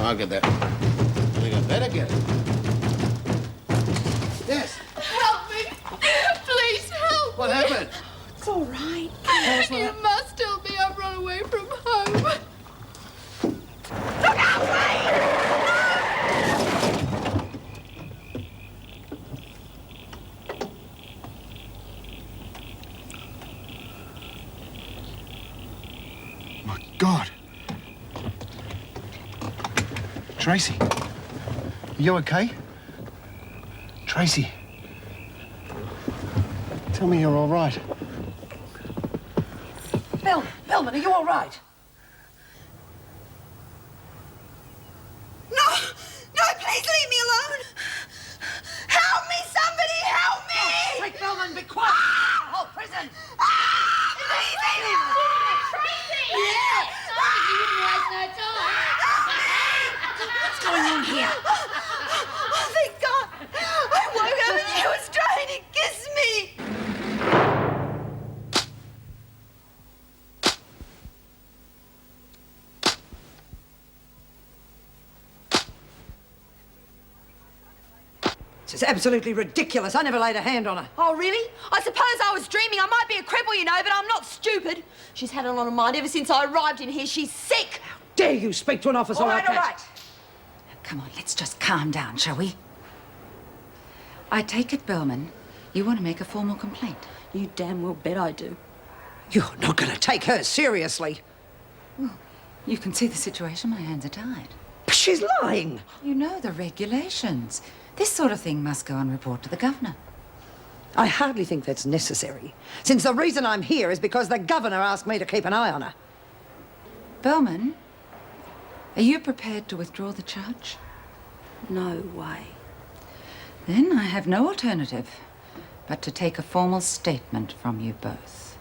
I'll get that. I think I better get it. Yes. Help me. Please help What me. happened? It's all right. You must help me. I've run away from home. Look out, Wayne! My God. Tracy, are you okay? Tracy, tell me you're all right. Bellman, are you all right? No! No, please leave me alone! Help me, somebody, help me! Quick, Bellman, be quiet! Whole prison! Please leave me alone! Tracy! Yeah. You wouldn't waste no time. What's going on here? Oh, thank God! I woke up and she was trying to kiss me! This is absolutely ridiculous. I never laid a hand on her. Oh, really? I suppose I was dreaming. I might be a cripple, you know, but I'm not stupid. She's had a lot of mind ever since I arrived in here. She's sick. Dare you speak to an officer All like right, all that? right. Come on, let's just calm down, shall we? I take it, Bellman, you want to make a formal complaint. You damn well bet I do. You're not going to take her seriously. You can see the situation. My hands are tied. She's lying. You know the regulations. This sort of thing must go on report to the governor. I hardly think that's necessary, since the reason I'm here is because the governor asked me to keep an eye on her. Bellman, are you prepared to withdraw the charge? No way. Then I have no alternative but to take a formal statement from you both.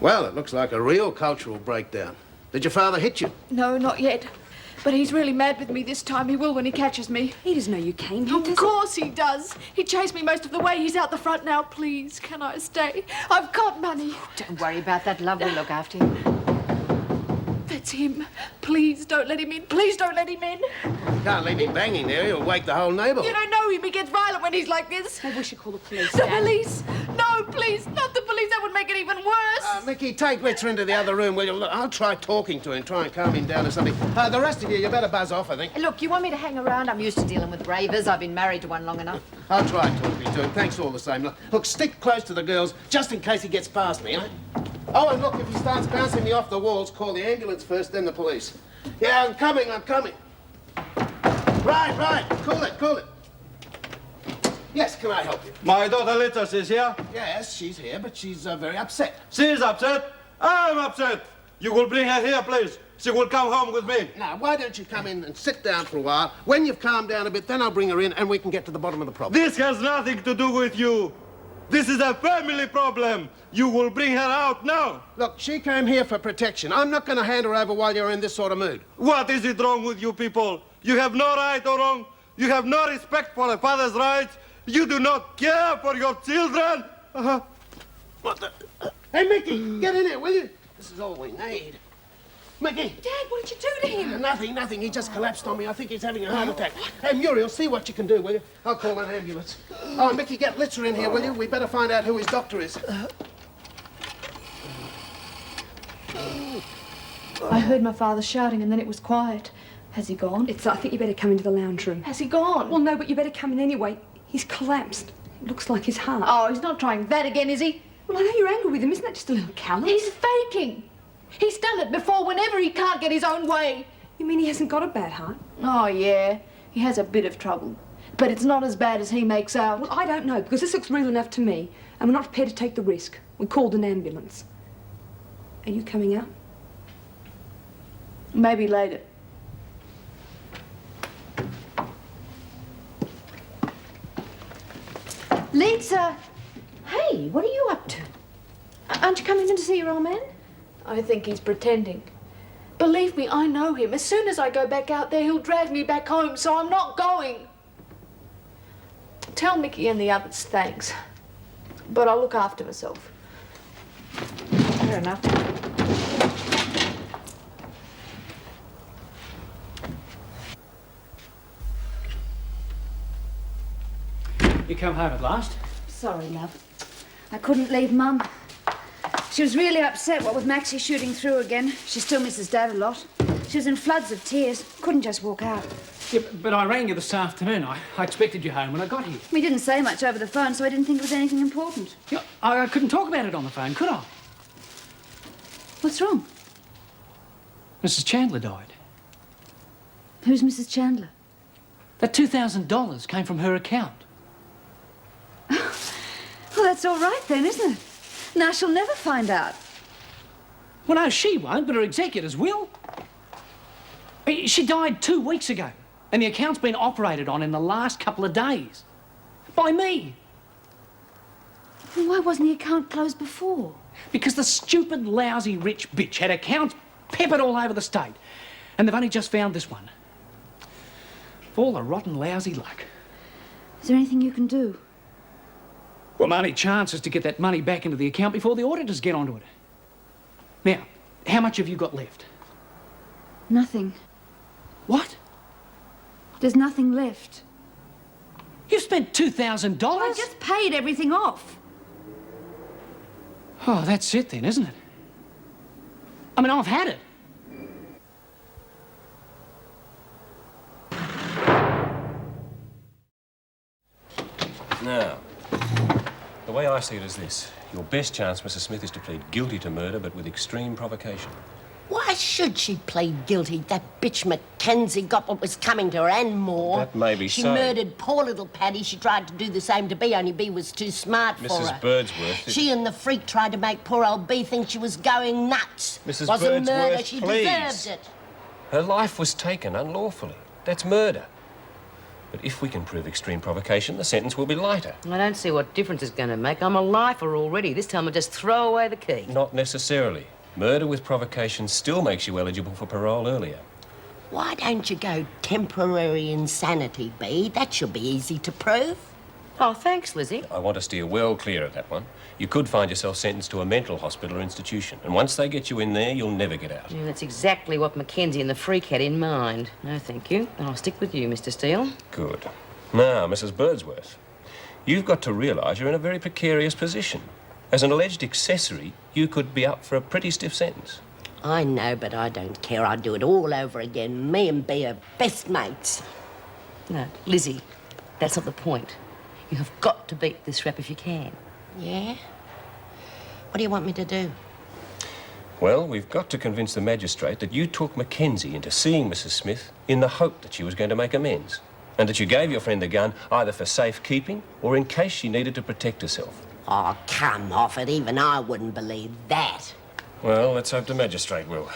Well, it looks like a real cultural breakdown. Did your father hit you? No, not yet. But he's really mad with me this time. He will when he catches me. He doesn't know you came here. Of course he does. He chased me most of the way. He's out the front now. Please, can I stay? I've got money. Don't worry about that, love. We'll look after you. That's him. Please don't let him in. Please don't let him in. Can't leave him banging there. He'll wake the whole neighbourhood. You don't know him. He gets violent when he's like this. Maybe we should call the police. The police? No, please. Not the police. That would make it even worse. Mickey, take Ritzer into the other room, will you? Look, I'll try talking to him, try and calm him down or something. The rest of you better buzz off, I think. Look, you want me to hang around? I'm used to dealing with ravers. I've been married to one long enough. I'll try talking to him. Thanks all the same. Look, stick close to the girls, just in case he gets past me, eh? Oh, and look, if he starts bouncing me off the walls, call the ambulance first, then the police. Yeah, I'm coming. Right. Cool it. Yes, can I help you? My daughter Litas is here. Yes, she's here, but she's very upset. She is upset. I'm upset. You will bring her here, please. She will come home with me. Now, why don't you come in and sit down for a while? When you've calmed down a bit, then I'll bring her in and we can get to the bottom of the problem. This has nothing to do with you. This is a family problem. You will bring her out now. Look, she came here for protection. I'm not going to hand her over while you're in this sort of mood. What is it wrong with you people? You have no right or wrong. You have no respect for a father's rights. You do not care for your children. What the... Hey, Mickey, get in here, will you? This is all we need. Mickey. Dad, what did you do to him? Nothing. He just collapsed on me. I think he's having a heart attack. Hey, Muriel, see what you can do, will you? I'll call an ambulance. Oh, Mickey, get Litzer in here, will you? We better find out who his doctor is. I heard my father shouting and then it was quiet. Has he gone? I think you better come into the lounge room. Has he gone? Well, no, but you better come in anyway. He's collapsed. It looks like his heart. Oh, he's not trying that again, is he? Well, I know you're angry with him. Isn't that just a little callous? He's faking. He's done it before whenever he can't get his own way. You mean he hasn't got a bad heart? Oh, yeah. He has a bit of trouble. But it's not as bad as he makes out. Well, I don't know, because this looks real enough to me, and we're not prepared to take the risk. We called an ambulance. Are you coming out? Maybe later. Lisa! Hey, what are you up to? Aren't you coming in to see your old man? I think he's pretending. Believe me, I know him. As soon as I go back out there, he'll drag me back home, so I'm not going. Tell Mickey and the others thanks. But I'll look after myself. Fair enough. You come home at last? Sorry, love. I couldn't leave Mum. She was really upset, what with Maxie shooting through again. She still misses Dad a lot. She was in floods of tears. Couldn't just walk out. Yeah, but I rang you this afternoon. I expected you home when I got here. We didn't say much over the phone, so I didn't think it was anything important. Yeah, I couldn't talk about it on the phone, could I? What's wrong? Mrs. Chandler died. Who's Mrs. Chandler? That $2,000 came from her account. Well, that's all right then, isn't it? Now she'll never find out. Well, no, she won't, but her executors will. She died 2 weeks ago, and the account's been operated on in the last couple of days. By me. Well, why wasn't the account closed before? Because the stupid, lousy, rich bitch had accounts peppered all over the state. And they've only just found this one. For all the rotten, lousy luck. Is there anything you can do? Well, my only chance is to get that money back into the account before the auditors get onto it. Now, how much have you got left? Nothing. What? There's nothing left. You've spent $2,000? I just paid everything off. Oh, that's it then, isn't it? I mean, I've had it. Now, the way I see it is this. Your best chance, Mrs. Smith, is to plead guilty to murder, but with extreme provocation. Why should she plead guilty? That bitch Mackenzie got what was coming to her and more. That may be She so. murdered poor little Paddy. She tried to do the same to Bee, only Bee was too smart for her. Mrs. Birdsworth... She and the freak tried to make poor old Bee think she was going nuts. Mrs. Wasn't murder, Birdsworth, she please. deserved it. Her life was taken unlawfully. That's murder. But if we can prove extreme provocation, the sentence will be lighter. I don't see what difference it's going to make. I'm a lifer already. This time I'll just throw away the key. Not necessarily. Murder with provocation still makes you eligible for parole earlier. Why don't you go temporary insanity, Bee? That should be easy to prove. Oh, thanks, Lizzie. I want to steer well clear of that one. You could find yourself sentenced to a mental hospital or institution, and once they get you in there, you'll never get out. Yeah, that's exactly what Mackenzie and the freak had in mind. No, thank you. I'll stick with you, Mr. Steele. Good. Now, Mrs. Birdsworth, you've got to realise you're in a very precarious position. As an alleged accessory, you could be up for a pretty stiff sentence. I know, but I don't care. I'd do it all over again. Me and Bee are best mates. No, Lizzie, that's not the point. You have got to beat this rap if you can. Yeah? What do you want me to do? Well, we've got to convince the magistrate that you took Mackenzie into seeing Mrs. Smith in the hope that she was going to make amends, and that you gave your friend the gun either for safekeeping or in case she needed to protect herself. Oh, come off it. Even I wouldn't believe that. Well, let's hope the magistrate will.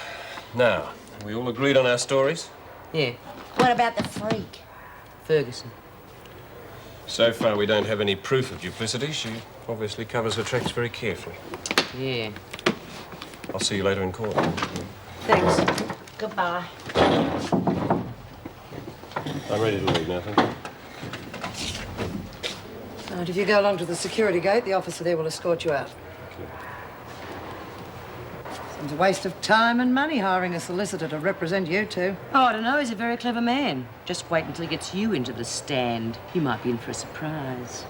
Now, are we all agreed on our stories? Yeah. What about the freak? Ferguson. So far, we don't have any proof of duplicity. She obviously covers her tracks very carefully. Yeah. I'll see you later in court. Thanks. Goodbye. I'm ready to leave now, thank you. And if you go along to the security gate, the officer there will escort you out. Seems a waste of time and money hiring a solicitor to represent you two. Oh, I don't know. He's a very clever man. Just wait until he gets you into the stand. You might be in for a surprise.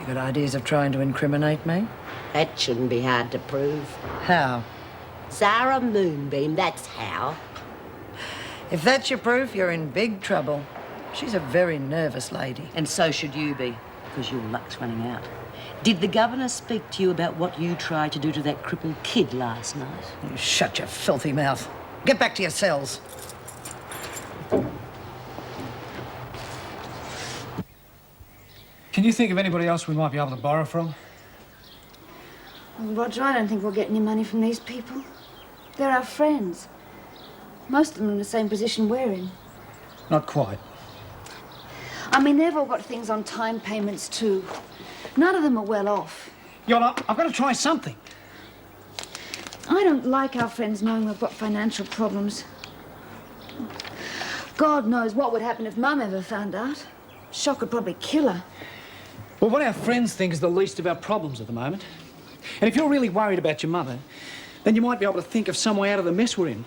You got ideas of trying to incriminate me? That shouldn't be hard to prove. How? Zara Moonbeam, that's how. If that's your proof, you're in big trouble. She's a very nervous lady. And so should you be, because your luck's running out. Did the governor speak to you about what you tried to do to that crippled kid last night? You shut your filthy mouth. Get back to your cells. Can you think of anybody else we might be able to borrow from? Well, Roger, I don't think we'll get any money from these people. They're our friends. Most of them are in the same position we're in. Not quite. I mean, they've all got things on time payments, too. None of them are well off. Yola, I've got to try something. I don't like our friends knowing we've got financial problems. God knows what would happen if Mum ever found out. Shock would probably kill her. Well, what our friends think is the least of our problems at the moment. And if you're really worried about your mother, then you might be able to think of some way out of the mess we're in.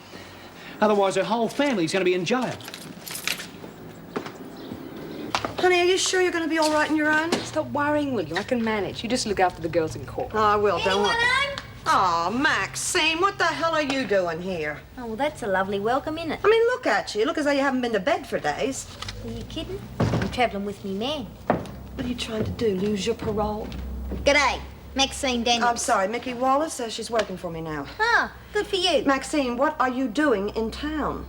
Otherwise, her whole family's going to be in jail. Honey, are you sure you're going to be all right on your own? Stop worrying, will you? I can manage. You just look after the girls in court. Oh, I will, don't worry. home? Oh, Maxine, what the hell are you doing here? Oh, well, that's a lovely welcome, isn't it? I mean, look at you. Look as though you haven't been to bed for days. Are you kidding? I'm travelling with me man. What are you trying to do, lose your parole? G'day, Maxine Daniels. I'm sorry, Mickey Wallace. She's working for me now. Ah, good for you. Maxine, what are you doing in town?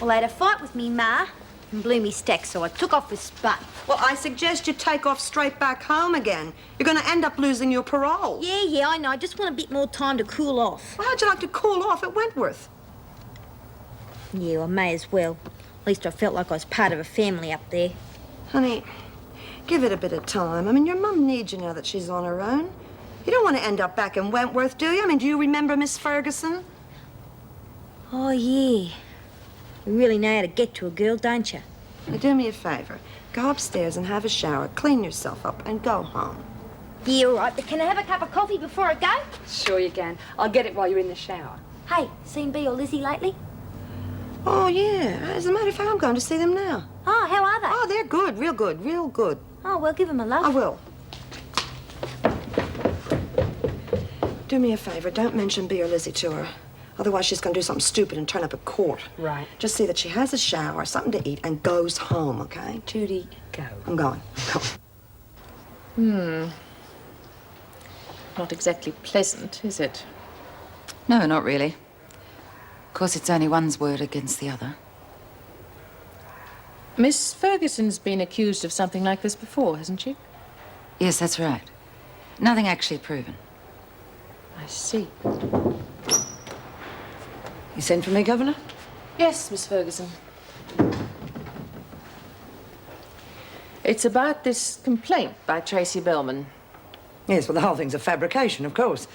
Well, I had a fight with me ma and blew me stack, so I took off with Spud. Well, I suggest you take off straight back home again. You're going to end up losing your parole. Yeah, I know. I just want a bit more time to cool off. Well, how'd you like to cool off at Wentworth? Yeah, I may as well. At least I felt like I was part of a family up there. Honey, give it a bit of time. I mean, your mum needs you now that she's on her own. You don't want to end up back in Wentworth, do you? I mean, do you remember Miss Ferguson? Oh, yeah. You really know how to get to a girl, don't you? Now, do me a favour. Go upstairs and have a shower, clean yourself up, and go home. Yeah, all right, but can I have a cup of coffee before I go? Sure you can. I'll get it while you're in the shower. Hey, seen Bea or Lizzie lately? Oh, yeah. As a matter of fact, I'm going to see them now. Oh, how are they? Oh, they're good, real good, real good. Oh, well, give them a love. I will. Do me a favour, don't mention Bea or Lizzie to her. Otherwise, she's going to do something stupid and turn up at court. Right. Just see that she has a shower, something to eat, and goes home, okay? Judy, go. I'm going. Not exactly pleasant, is it? No, not really. Of course, it's only one's word against the other. Miss Ferguson's been accused of something like this before, hasn't she? Yes, that's right. Nothing actually proven. I see. You sent for me, Governor? Yes, Miss Ferguson. It's about this complaint by Tracy Bellman. Yes, well, the whole thing's a fabrication, of course.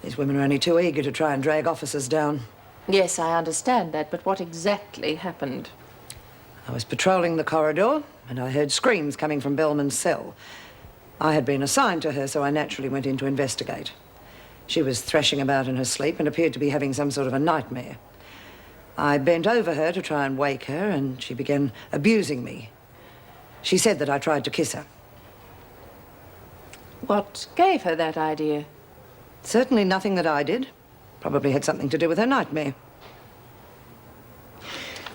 These women are only too eager to try and drag officers down. Yes, I understand that, but what exactly happened? I was patrolling the corridor, and I heard screams coming from Bellman's cell. I had been assigned to her, so I naturally went in to investigate. She was thrashing about in her sleep and appeared to be having some sort of a nightmare. I bent over her to try and wake her, and she began abusing me. She said that I tried to kiss her. What gave her that idea? Certainly nothing that I did. Probably had something to do with her nightmare.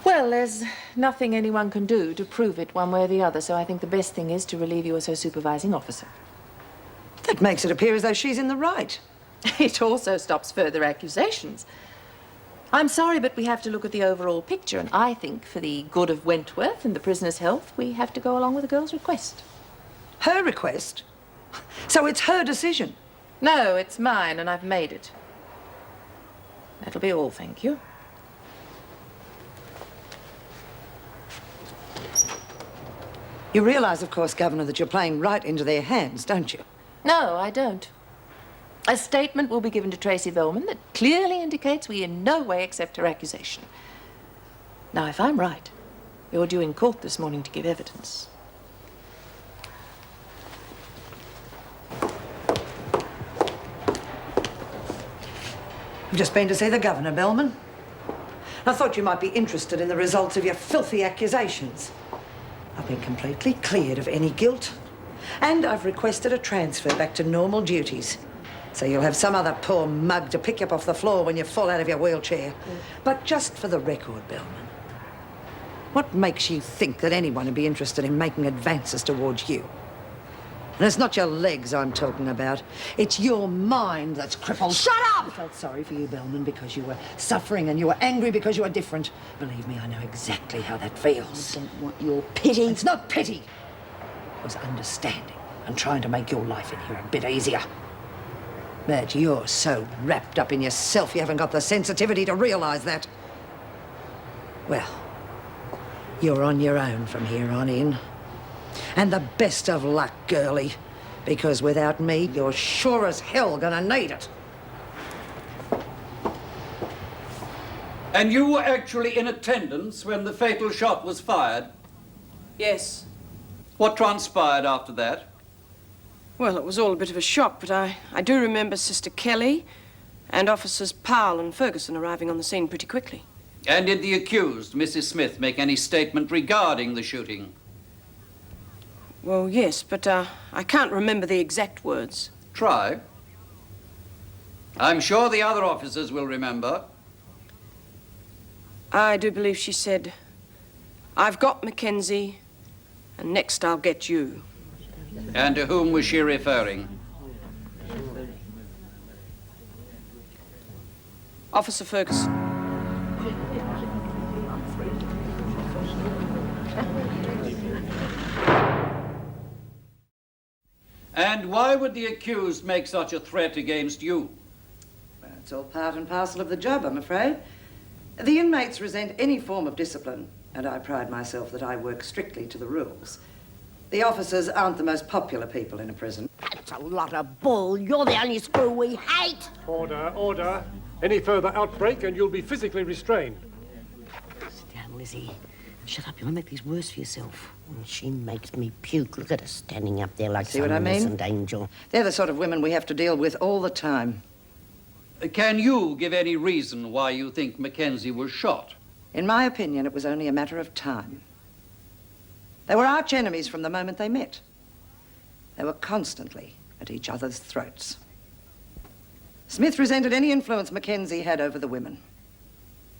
Well, there's nothing anyone can do to prove it one way or the other, so I think the best thing is to relieve you as her supervising officer. That makes it appear as though she's in the right. It also stops further accusations. I'm sorry, but we have to look at the overall picture, and I think for the good of Wentworth and the prisoner's health, we have to go along with the girl's request. Her request? So it's her decision? No, it's mine, and I've made it. That'll be all, thank you. You realize, of course, Governor, that you're playing right into their hands, don't you? No, I don't. A statement will be given to Tracy Bellman that clearly indicates we in no way accept her accusation. Now, if I'm right, you're due in court this morning to give evidence. I've just been to see the Governor, Bellman. I thought you might be interested in the results of your filthy accusations. I've been completely cleared of any guilt, and I've requested a transfer back to normal duties. So you'll have some other poor mug to pick you up off the floor when you fall out of your wheelchair. But just for the record, Bellman, what makes you think that anyone would be interested in making advances towards you? And it's not your legs I'm talking about. It's your mind that's crippled. Shut up! I felt sorry for you, Bellman, because you were suffering and you were angry because you were different. Believe me, I know exactly how that feels. I don't want your pity. It's not pity. It was understanding and trying to make your life in here a bit easier. But you're so wrapped up in yourself, you haven't got the sensitivity to realize that. Well, you're on your own from here on in. And the best of luck, girlie, because without me, you're sure as hell gonna need it. And you were actually in attendance when the fatal shot was fired? Yes. What transpired after that? Well, it was all a bit of a shock, but I do remember Sister Kelly and Officers Powell and Ferguson arriving on the scene pretty quickly. And did the accused, Mrs. Smith, make any statement regarding the shooting? Well, yes, but I can't remember the exact words. Try. I'm sure the other officers will remember. I do believe she said, "I've got Mackenzie, and next I'll get you." And to whom was she referring? Officer Ferguson. And why would the accused make such a threat against you? Well, it's all part and parcel of the job, I'm afraid. The inmates resent any form of discipline, and I pride myself that I work strictly to the rules. The officers aren't the most popular people in a prison. That's a lot of bull. You're the only screw we hate. Order, order. Any further outbreak and you'll be physically restrained. Sit down, Lizzie. Shut up, you'll make these worse for yourself. She makes me puke. Look at her standing up there like See some what I mean? innocent angel. They're the sort of women we have to deal with all the time. Can you give any reason why you think Mackenzie was shot? In my opinion, it was only a matter of time. They were arch enemies from the moment they met. They were constantly at each other's throats. Smith resented any influence Mackenzie had over the women.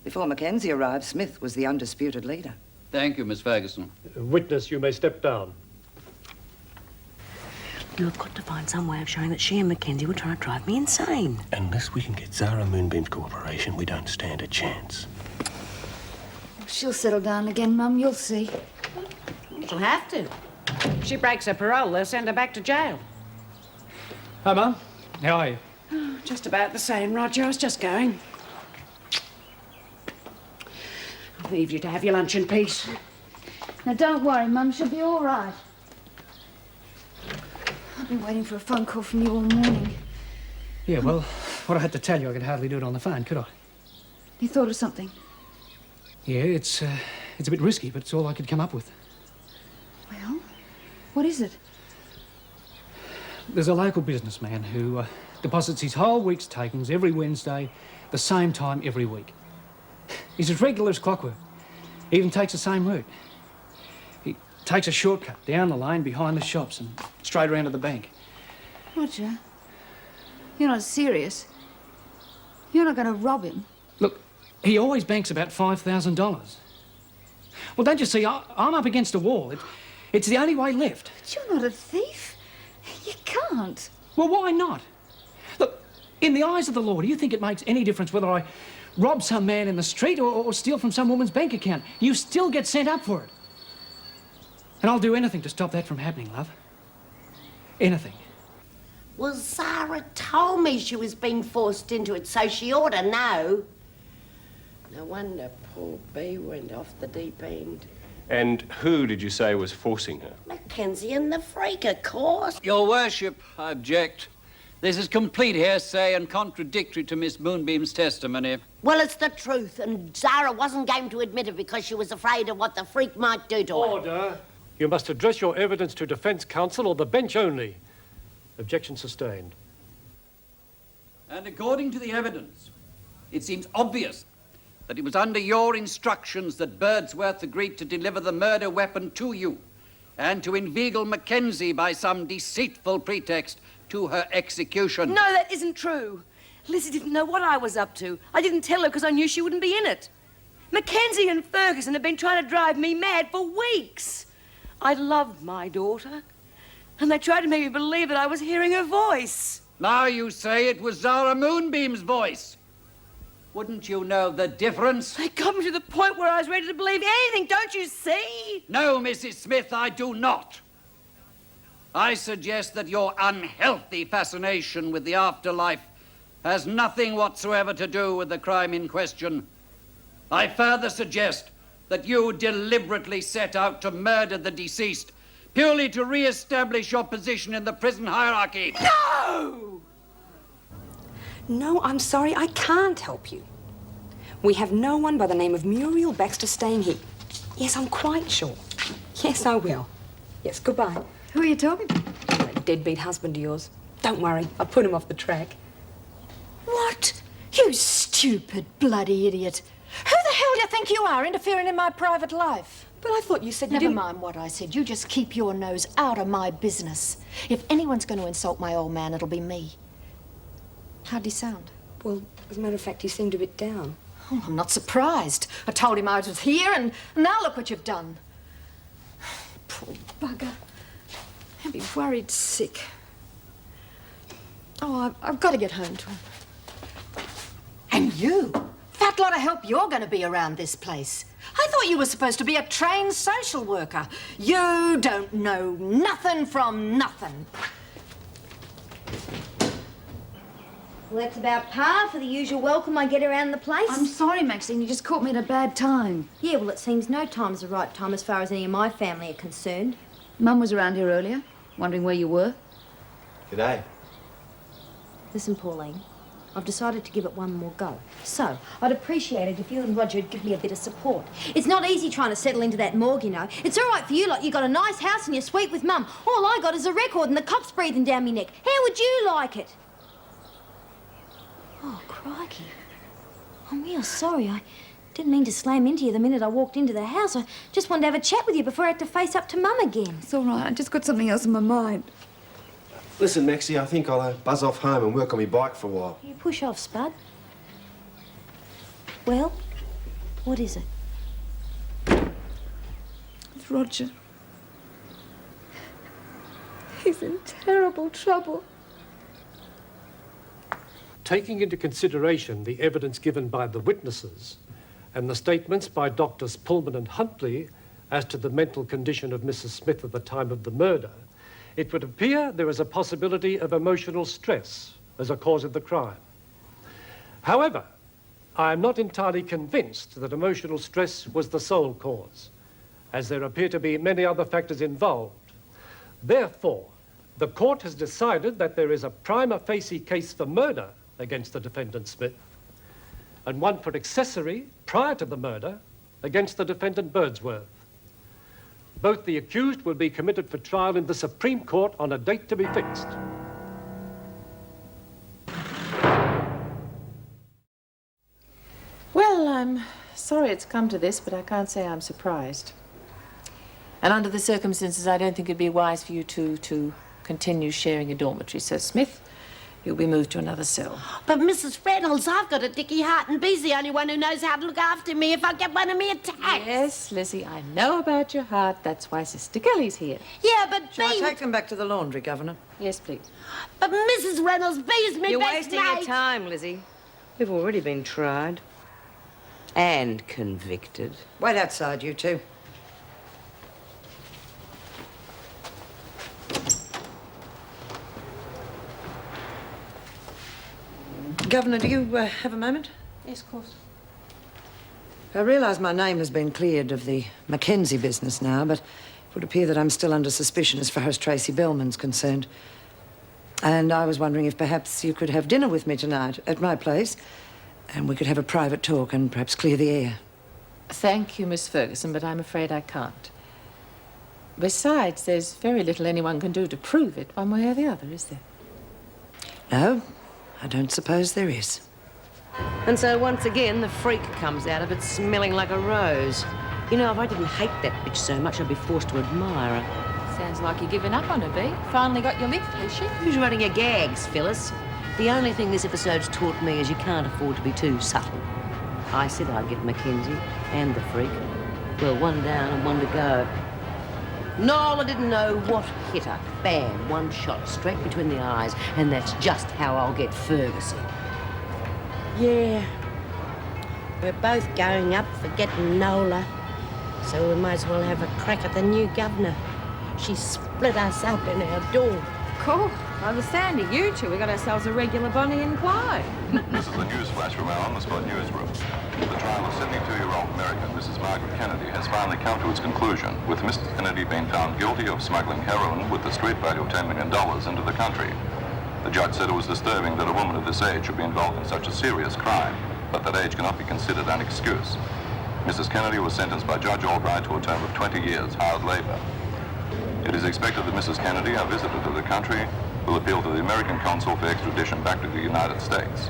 Before Mackenzie arrived, Smith was the undisputed leader. Thank you, Miss Ferguson. Witness, you may step down. You've got to find some way of showing that she and Mackenzie were trying to drive me insane. Unless we can get Zara Moonbeam's cooperation, we don't stand a chance. She'll settle down again, Mum. You'll see. She'll have to. If she breaks her parole, they'll send her back to jail. Hi, Mum. How are you? Oh, just about the same, Roger. I was just going. I'll leave you to have your lunch in peace. Now, don't worry, Mum. She'll be all right. I've been waiting for a phone call from you all morning. Yeah, well, what I had to tell you, I could hardly do it on the phone, could I? You thought of something? Yeah, it's a bit risky, but it's all I could come up with. Well, what is it? There's a local businessman who deposits his whole week's takings every Wednesday, the same time every week. He's as regular as clockwork. He even takes the same route. He takes a shortcut down the lane behind the shops and straight around to the bank. Roger, you're not serious. You're not going to rob him. Look, he always banks about $5,000. Well, don't you see, I'm up against a wall. It's the only way left. But you're not a thief. You can't. Well, why not? Look, in the eyes of the law, do you think it makes any difference whether I rob some man in the street or steal from some woman's bank account? You still get sent up for it. And I'll do anything to stop that from happening, love. Anything. Well, Zara told me she was being forced into it, so she ought to know. No wonder poor Bea went off the deep end. And who did you say was forcing her? Mackenzie and the freak, of course. Your Worship, I object. This is complete hearsay and contradictory to Miss Moonbeam's testimony. Well, it's the truth, and Zara wasn't game to admit it because she was afraid of what the freak might do to her. Order. You must address your evidence to defence counsel or the bench only. Objection sustained. And according to the evidence, it seems obvious that it was under your instructions that Birdsworth agreed to deliver the murder weapon to you and to inveigle Mackenzie by some deceitful pretext to her execution. No, that isn't true. Lizzie didn't know what I was up to. I didn't tell her because I knew she wouldn't be in it. Mackenzie and Ferguson have been trying to drive me mad for weeks. I loved my daughter, and they tried to make me believe that I was hearing her voice. Now you say it was Zara Moonbeam's voice. Wouldn't you know the difference? They got me to the point where I was ready to believe anything, don't you see? No, Mrs. Smith, I do not. I suggest that your unhealthy fascination with the afterlife has nothing whatsoever to do with the crime in question. I further suggest that you deliberately set out to murder the deceased purely to re-establish your position in the prison hierarchy. No! No, I'm sorry, I can't help you. We have no one by the name of Muriel Baxter staying here. Yes, I'm quite sure. Yes, I will. Yes, goodbye. Who are you talking to? That deadbeat husband of yours. Don't worry, I put him off the track. What? You stupid bloody idiot. Who the hell do you think you are interfering in my private life? But I thought you said you Never didn't... mind what I said. You just keep your nose out of my business. If anyone's going to insult my old man, it'll be me. How'd he sound? Well, as a matter of fact, he seemed a bit down. Oh, I'm not surprised. I told him I was here, and now look what you've done. Poor bugger. He'll be worried sick. Oh, I've got to get home to him. And you? Fat lot of help you're going to be around this place. I thought you were supposed to be a trained social worker. You don't know nothing from nothing. Well, that's about par for the usual welcome I get around the place. I'm sorry, Maxine, you just caught me at a bad time. Yeah, well, it seems no time's the right time as far as any of my family are concerned. Mum was around here earlier, wondering where you were. G'day. Listen, Pauline, I've decided to give it one more go. So, I'd appreciate it if you and Roger would give me a bit of support. It's not easy trying to settle into that morgue, you know. It's all right for you, like you got a nice house and you're sweet with Mum. All I got is a record and the cops breathing down me neck. How would you like it? Oh, crikey. I'm real sorry. I didn't mean to slam into you the minute I walked into the house. I just wanted to have a chat with you before I had to face up to Mum again. It's all right, I just got something else in my mind. Listen, Maxie, I think I'll buzz off home and work on my bike for a while. You push off, Spud. Well, what is it? It's Roger. He's in terrible trouble. Taking into consideration the evidence given by the witnesses and the statements by Doctors Pullman and Huntley as to the mental condition of Mrs. Smith at the time of the murder, it would appear there is a possibility of emotional stress as a cause of the crime. However, I am not entirely convinced that emotional stress was the sole cause, as there appear to be many other factors involved. Therefore, the court has decided that there is a prima facie case for murder against the defendant Smith, and one for accessory prior to the murder against the defendant Birdsworth. Both the accused will be committed for trial in the Supreme Court on a date to be fixed. Well, I'm sorry it's come to this, but I can't say I'm surprised. And under the circumstances, I don't think it'd be wise for you to continue sharing a dormitory. So, Smith, you'll be moved to another cell. But Mrs. Reynolds, I've got a dicky heart and Bee's the only one who knows how to look after me if I get one of me attacks. Yes, Lizzie, I know about your heart. That's why Sister Kelly's here. Yeah, but Shall I Bee... take them back to the laundry, Governor? Yes, please. But Mrs. Reynolds, Bee's me You're best wasting your mate. time, Lizzie. We've already been tried. And convicted. Wait outside, you two. Governor, do you have a moment? Yes, of course. I realise my name has been cleared of the Mackenzie business now, but it would appear that I'm still under suspicion as far as Tracy Bellman's concerned. And I was wondering if perhaps you could have dinner with me tonight at my place, and we could have a private talk and perhaps clear the air. Thank you, Miss Ferguson, but I'm afraid I can't. Besides, there's very little anyone can do to prove it one way or the other, is there? No, I don't suppose there is. And so once again, the freak comes out of it smelling like a rose. You know, if I didn't hate that bitch so much, I'd be forced to admire her. Sounds like you're giving up on her, Bee. Finally got your lift, has she? Who's running your gags, Phyllis? The only thing this episode's taught me is you can't afford to be too subtle. I said I'd get Mackenzie and the freak. Well, one down and one to go. Nola didn't know what hit her. Bam, one shot straight between the eyes, and that's just how I'll get Ferguson. Yeah, we're both going up for getting Nola, so we might as well have a crack at the new governor. She split us up in our door. Cool. By the sound of you two, we got ourselves a regular Bonnie and Clyde. This is a news flash from our on-the-spot newsroom. The trial of 72-year-old American Mrs. Margaret Kennedy has finally come to its conclusion, with Mrs. Kennedy being found guilty of smuggling heroin with the street value of $10 million into the country. The judge said it was disturbing that a woman of this age should be involved in such a serious crime, but that age cannot be considered an excuse. Mrs. Kennedy was sentenced by Judge Albright to a term of 20 years hard labor. It is expected that Mrs. Kennedy, a visitor to the country, will appeal to the American consul for extradition back to the United States.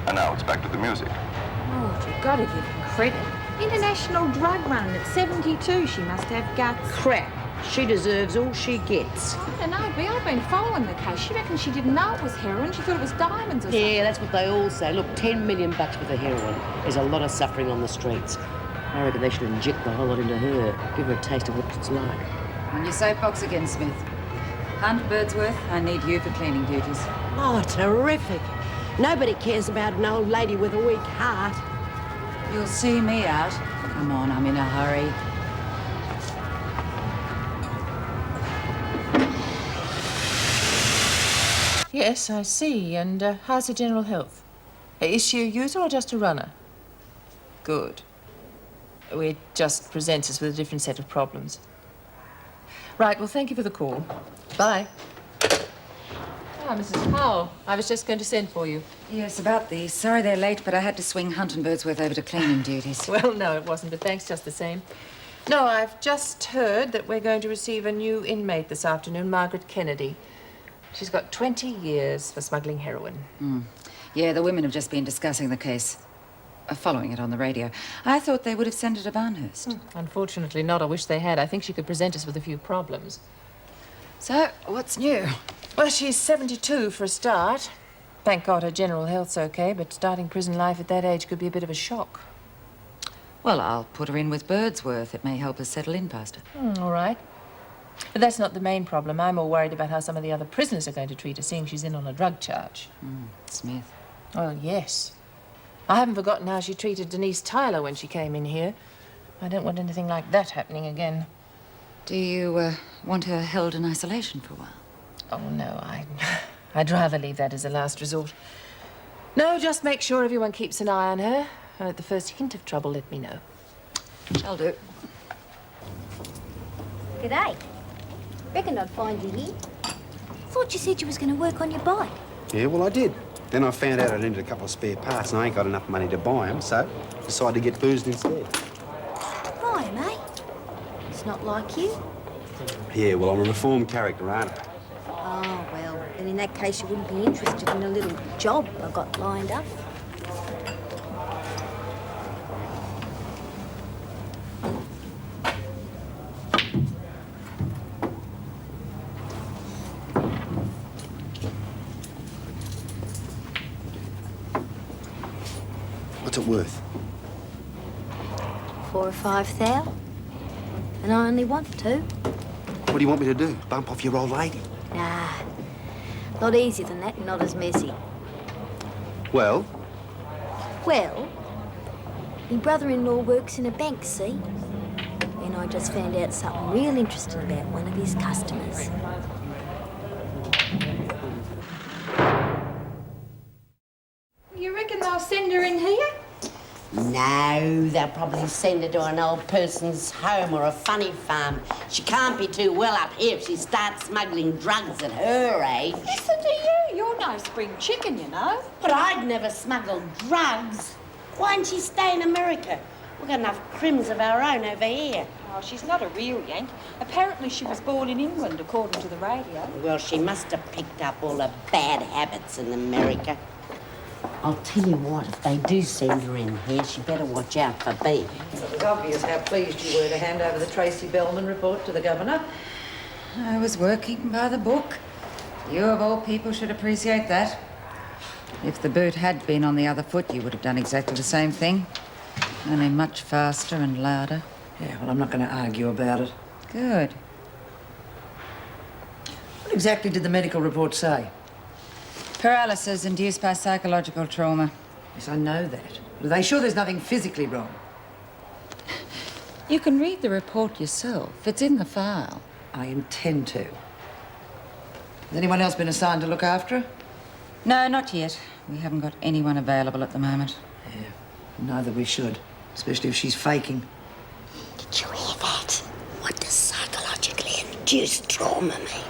And now it's back to the music. Oh, you've got to give him credit. International drug run at 72. She must have guts. Crap. She deserves all she gets. I don't know, Bea. I've been following the case. She reckons she didn't know it was heroin. She thought it was diamonds or something. Yeah, that's what they all say. Look, $10 million worth of heroin. There's a lot of suffering on the streets. I reckon they should inject the whole lot into her. Give her a taste of what it's like. On your soapbox again, Smith. Hunt Birdsworth, I need you for cleaning duties. Oh, terrific. Nobody cares about an old lady with a weak heart. You'll see me out. Come on, I'm in a hurry. Yes, I see. And how's her general health? Is she a user or just a runner? Good. It just presents us with a different set of problems. Right, well, thank you for the call. Bye. Ah, Mrs. Powell, I was just going to send for you. Yes, about these. Sorry they're late, but I had to swing Hunt and Birdsworth over to cleaning duties. Well, no, it wasn't, but thanks just the same. No, I've just heard that we're going to receive a new inmate this afternoon, Margaret Kennedy. She's got 20 years for smuggling heroin. Yeah, the women have just been discussing the case. Following it on the radio. I thought they would have sent her to Barnhurst. Unfortunately not. I wish they had. I think she could present us with a few problems. So, what's new? Well, she's 72 for a start. Thank God her general health's okay, but starting prison life at that age could be a bit of a shock. Well, I'll put her in with Birdsworth. It may help her settle in faster. All right. But that's not the main problem. I'm more worried about how some of the other prisoners are going to treat her, seeing she's in on a drug charge. Smith. Well, yes. I haven't forgotten how she treated Denise Tyler when she came in here. I don't want anything like that happening again. Do you want her held in isolation for a while? Oh, no, I'd rather leave that as a last resort. No, just make sure everyone keeps an eye on her. And at the first hint of trouble, let me know. I'll do. G'day. Reckoned I'd find you here. Thought you said you was going to work on your bike. Yeah, well, I did. Then I found out I needed a couple of spare parts and I ain't got enough money to buy them, so decided to get boozed instead. Why, mate? It's not like you. Yeah, well, I'm a reformed character, aren't I? Oh, well, then in that case you wouldn't be interested in a little job I got lined up. What's it worth? 4 or 5 thou. And I only want 2. What do you want me to do? Bump off your old lady? Nah. A lot easier than that and not as messy. Well? Well, my brother-in-law works in a bank, see? And I just found out something real interesting about one of his customers. You reckon they'll send her in here? No, they'll probably send her to an old person's home or a funny farm. She can't be too well up here if she starts smuggling drugs at her age. Listen to you. You're no spring chicken, you know. But I'd never smuggle drugs. Why don't she stay in America? We've got enough crims of our own over here. Oh, she's not a real Yank. Apparently she was born in England, according to the radio. Well, she must have picked up all the bad habits in America. I'll tell you what, if they do send her in here, she better watch out for B. It was obvious how pleased you were to hand over the Tracy Bellman report to the Governor. I was working by the book. You, of all people, should appreciate that. If the boot had been on the other foot, you would have done exactly the same thing. Only much faster and louder. Yeah, well, I'm not going to argue about it. Good. What exactly did the medical report say? Paralysis induced by psychological trauma. Yes, I know that. But are they sure there's nothing physically wrong? You can read the report yourself. It's in the file. I intend to. Has anyone else been assigned to look after her? No, not yet. We haven't got anyone available at the moment. Yeah, neither we should. Especially if she's faking. Did you hear that? What does psychologically induced trauma mean?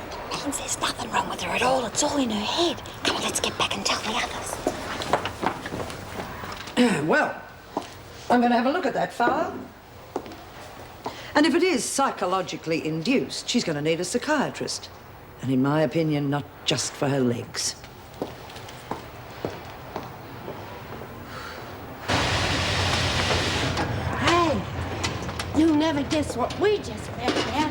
Means there's nothing wrong with her at all. It's all in her head. Come on, let's get back and tell the others. Well, I'm going to have a look at that file. And if it is psychologically induced, she's going to need a psychiatrist. And in my opinion, not just for her legs. never guess what we just found out.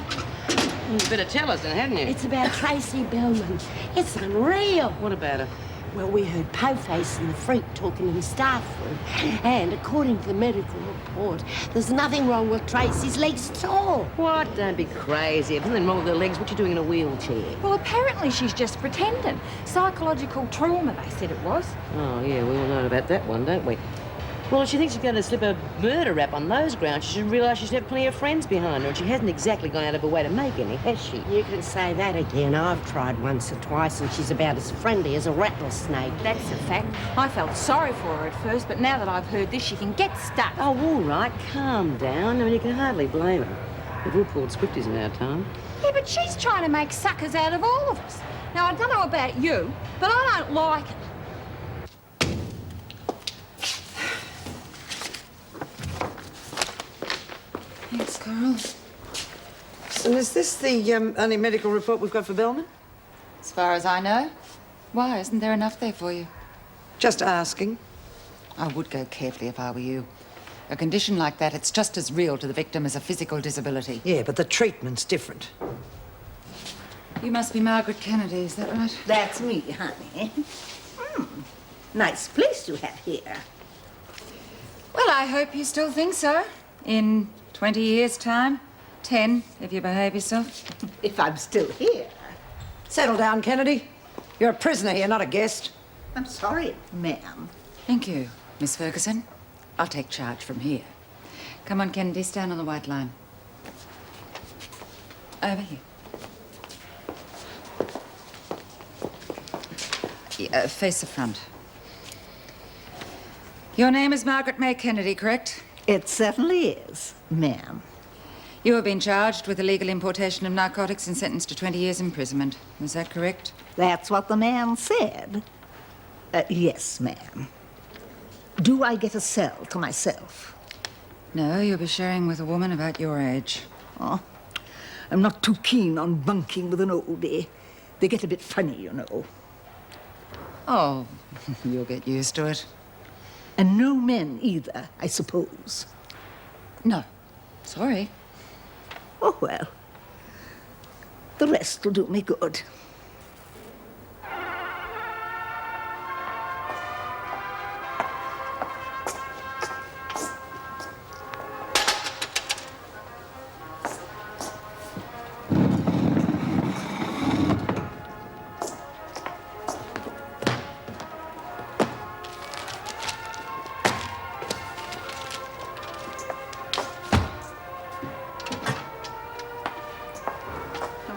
You better tell us then, hadn't you? It's about Tracy Bellman. It's unreal. What about her? Well, we heard Po-Face and the Freak talking in the staff room. And according to the medical report, there's nothing wrong with Tracy's legs at all. What? Don't be crazy. If there's nothing wrong with her legs, what you doing in a wheelchair? Well, apparently she's just pretending. Psychological trauma, they said it was. Oh, yeah, we all know about that one, don't we? Well, if she thinks she's going to slip a murder rap on those grounds, she should realise she's left plenty of friends behind her, and she hasn't exactly gone out of her way to make any, has she? You can say that again. I've tried once or twice, and she's about as friendly as a rattlesnake. That's a fact. I felt sorry for her at first, but now that I've heard this, she can get stuck. Oh, all right, calm down. I mean, you can hardly blame her. We've all pulled scripties in our time. Yeah, but she's trying to make suckers out of all of us. Now, I don't know about you, but I don't like it. Thanks, Carl. So is this the only medical report we've got for Bellman? As far as I know. Why? Isn't there enough there for you? Just asking. I would go carefully if I were you. A condition like that, it's just as real to the victim as a physical disability. Yeah, but the treatment's different. You must be Margaret Kennedy, is that right? That's me, honey. Nice place you have here. Well, I hope you still think so. In 20 years' time. 10, if you behave yourself. If I'm still here. Settle down, Kennedy. You're a prisoner here, not a guest. I'm sorry, ma'am. Thank you, Miss Ferguson. I'll take charge from here. Come on, Kennedy, stand on the white line. Over here. Yeah, face the front. Your name is Margaret May Kennedy, correct? It certainly is, ma'am. You have been charged with illegal importation of narcotics and sentenced to 20 years imprisonment. Is that correct? That's what the man said. Yes, ma'am. Do I get a cell to myself? No, you'll be sharing with a woman about your age. Oh, I'm not too keen on bunking with an oldie. They get a bit funny, you know. Oh, you'll get used to it. And no men either, I suppose. No. Sorry. Oh, well. The rest will do me good.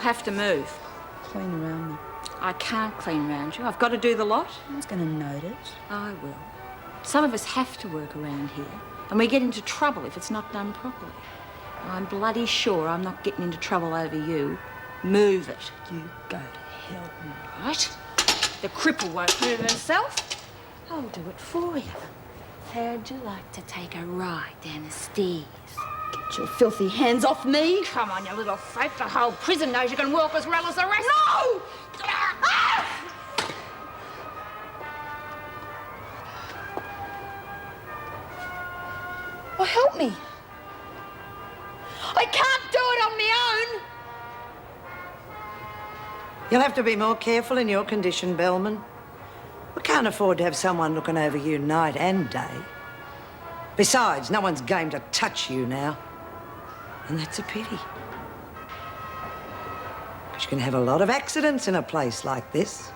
Have to move. Clean around me. I can't clean around you. I've got to do the lot. Who's going to notice? I will. Some of us have to work around here, and we get into trouble if it's not done properly. I'm bloody sure I'm not getting into trouble over you. Move it. You go to hell. Right? The cripple won't move herself. I'll do it for you. How'd you like to take a ride down the stairs? Get your filthy hands off me. Come on, you little fake. The whole prison knows you can walk as well as the rest. No! Oh, help me. I can't do it on my own. You'll have to be more careful in your condition, Bellman. We can't afford to have someone looking over you night and day. Besides, no one's game to touch you now. And that's a pity. Because you can have a lot of accidents in a place like this.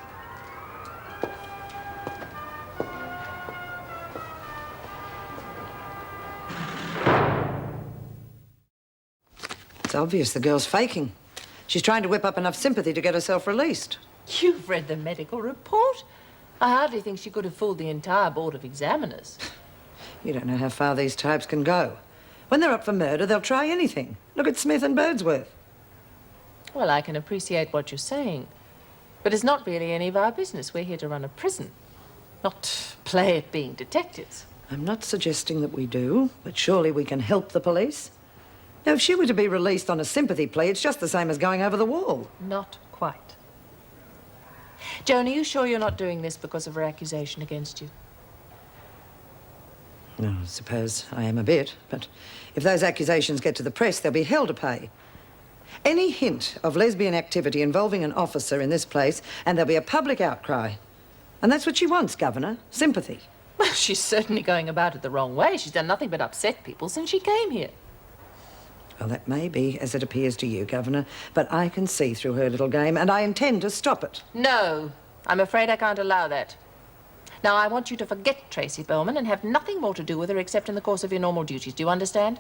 It's obvious the girl's faking. She's trying to whip up enough sympathy to get herself released. You've read the medical report. I hardly think she could have fooled the entire board of examiners. You don't know how far these types can go. When they're up for murder, they'll try anything. Look at Smith and Birdsworth. Well, I can appreciate what you're saying, but it's not really any of our business. We're here to run a prison, not play at being detectives. I'm not suggesting that we do, but surely we can help the police. Now, if she were to be released on a sympathy plea, it's just the same as going over the wall. Not quite. Joan, are you sure you're not doing this because of her accusation against you? No, I suppose I am a bit, but if those accusations get to the press, they'll be hell to pay. Any hint of lesbian activity involving an officer in this place, and there'll be a public outcry. And that's what she wants, Governor. Sympathy. Well, she's certainly going about it the wrong way. She's done nothing but upset people since she came here. Well, that may be as it appears to you, Governor, but I can see through her little game, and I intend to stop it. No, I'm afraid I can't allow that. Now, I want you to forget Tracy Bowman and have nothing more to do with her except in the course of your normal duties. Do you understand?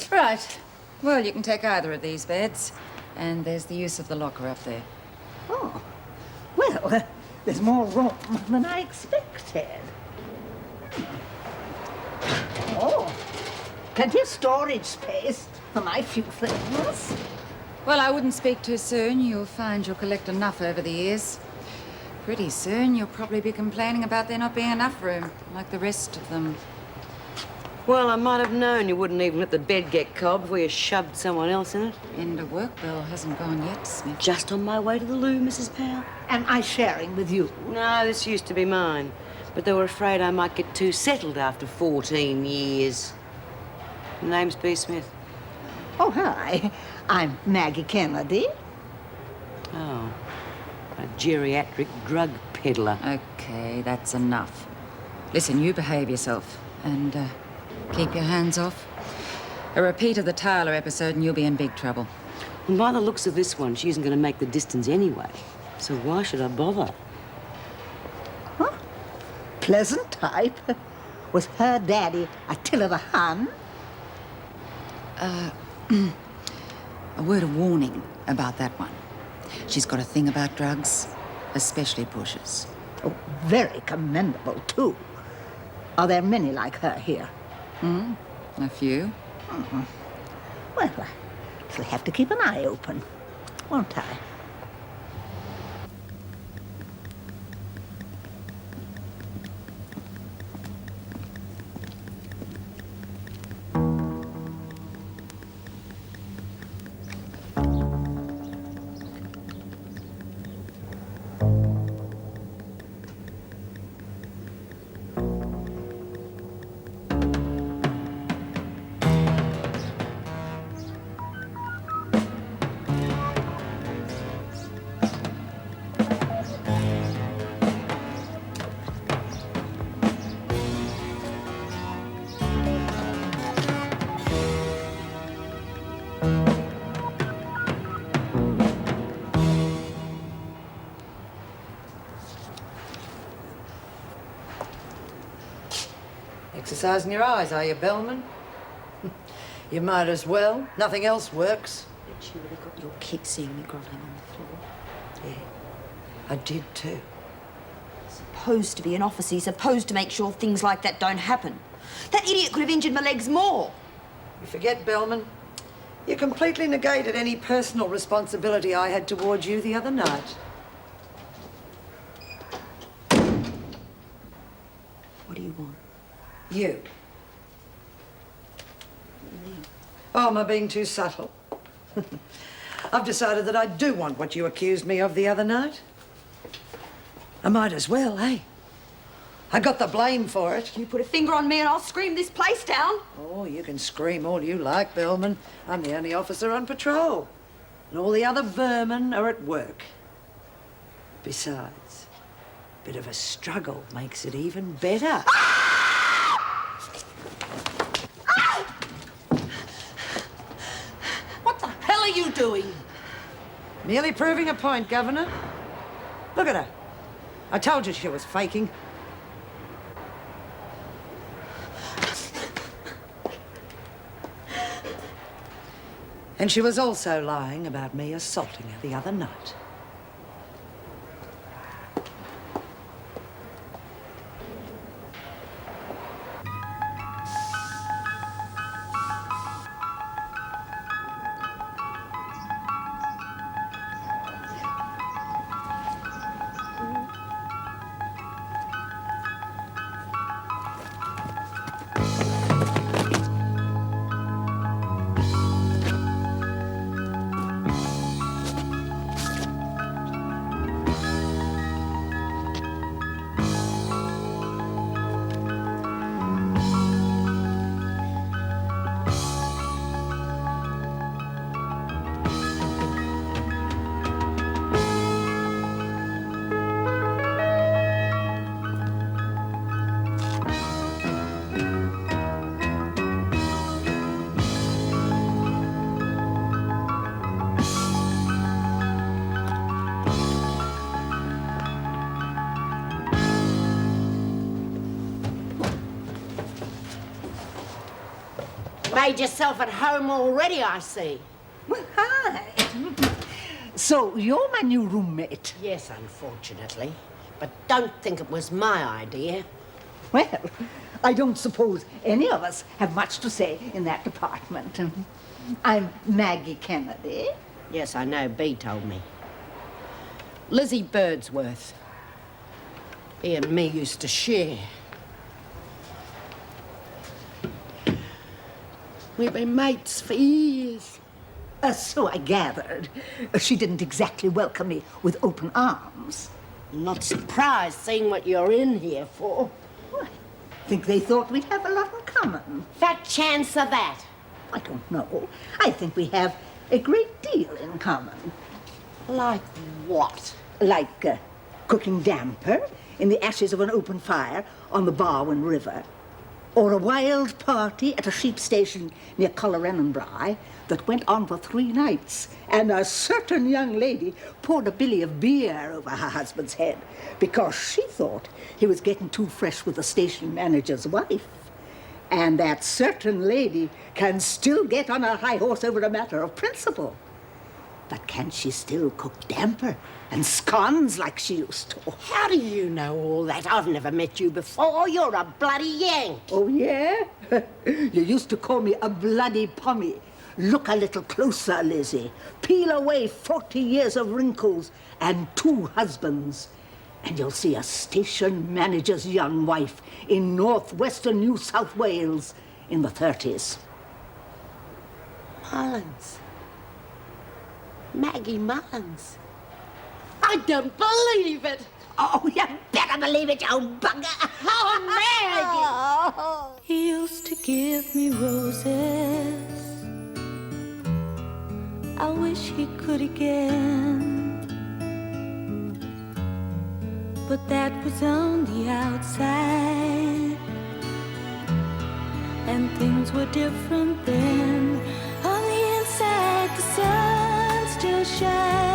Right. Well, you can take either of these beds. And there's the use of the locker up there. Oh, well, there's more room than I expected. Oh, plenty of storage space for my few things. Well, I wouldn't speak too soon. You'll find you'll collect enough over the years. Pretty soon, you'll probably be complaining about there not being enough room, like the rest of them. Well, I might have known you wouldn't even let the bed get cold before you shoved someone else in it. End of work bell hasn't gone yet, Smith. Just on my way to the loo, Mrs. Powell. Am I sharing with you? No, this used to be mine. But they were afraid I might get too settled after 14 years. The name's B. Smith. Oh, hi. I'm Maggie Kennedy. Oh, a geriatric drug peddler. Okay, that's enough. Listen, you behave yourself and keep your hands off. A repeat of the Tyler episode and you'll be in big trouble. And by the looks of this one, she isn't going to make the distance anyway. So why should I bother? Huh? Pleasant type. Was her daddy Attila the Hun? A word of warning about that one. She's got a thing about drugs, especially pushes. Oh, very commendable, too. Are there many like her here? A few. Well, I shall have to keep an eye open, won't I? Exercising your eyes, are you, Bellman? You might as well. Nothing else works. Bet you really got your kick seeing me grovelling on the floor. Yeah, I did too. Supposed to be an officer, he's supposed to make sure things like that don't happen. That idiot could have injured my legs more. You forget, Bellman, you completely negated any personal responsibility I had towards you the other night. What do you want? You. Oh, am I being too subtle? I've decided that I do want what you accused me of the other night. I might as well, eh? I got the blame for it. You put a finger on me and I'll scream this place down. Oh, you can scream all you like, Bellman. I'm the only officer on patrol. And all the other vermin are at work. Besides, a bit of a struggle makes it even better. What the hell are you doing? Merely proving a point, Governor. Look at her. I told you she was faking. And she was also lying about me assaulting her the other night. Made yourself at home already, I see. Well, hi. So, you're my new roommate? Yes, unfortunately. But don't think it was my idea. Well, I don't suppose any of us have much to say in that department. I'm Maggie Kennedy. Yes, I know. Bea told me. Lizzie Birdsworth. Bea and me used to share. We've been mates for years. So I gathered. She didn't exactly welcome me with open arms. I'm not surprised, seeing what you're in here for. I think they thought we'd have a lot in common. Fat chance of that. I don't know. I think we have a great deal in common. Like what? Like cooking damper in the ashes of an open fire on the Barwon River. Or a wild party at a sheep station near Colerainbrai that went on for 3 nights, and a certain young lady poured a billy of beer over her husband's head because she thought he was getting too fresh with the station manager's wife. And that certain lady can still get on her high horse over a matter of principle. But can she still cook damper and scones like she used to? How do you know all that? I've never met you before. You're a bloody Yank. Oh, yeah? You used to call me a bloody pommy. Look a little closer, Lizzie. Peel away 40 years of wrinkles and 2 husbands. And you'll see a station manager's young wife in northwestern New South Wales in the 30s. Mullins. Maggie Mullins. I don't believe it. Oh, you better believe it, you bugger. Oh, Maggie. He used to give me roses. I wish he could again. But that was on the outside, and things were different then. On the inside, the sun still shines.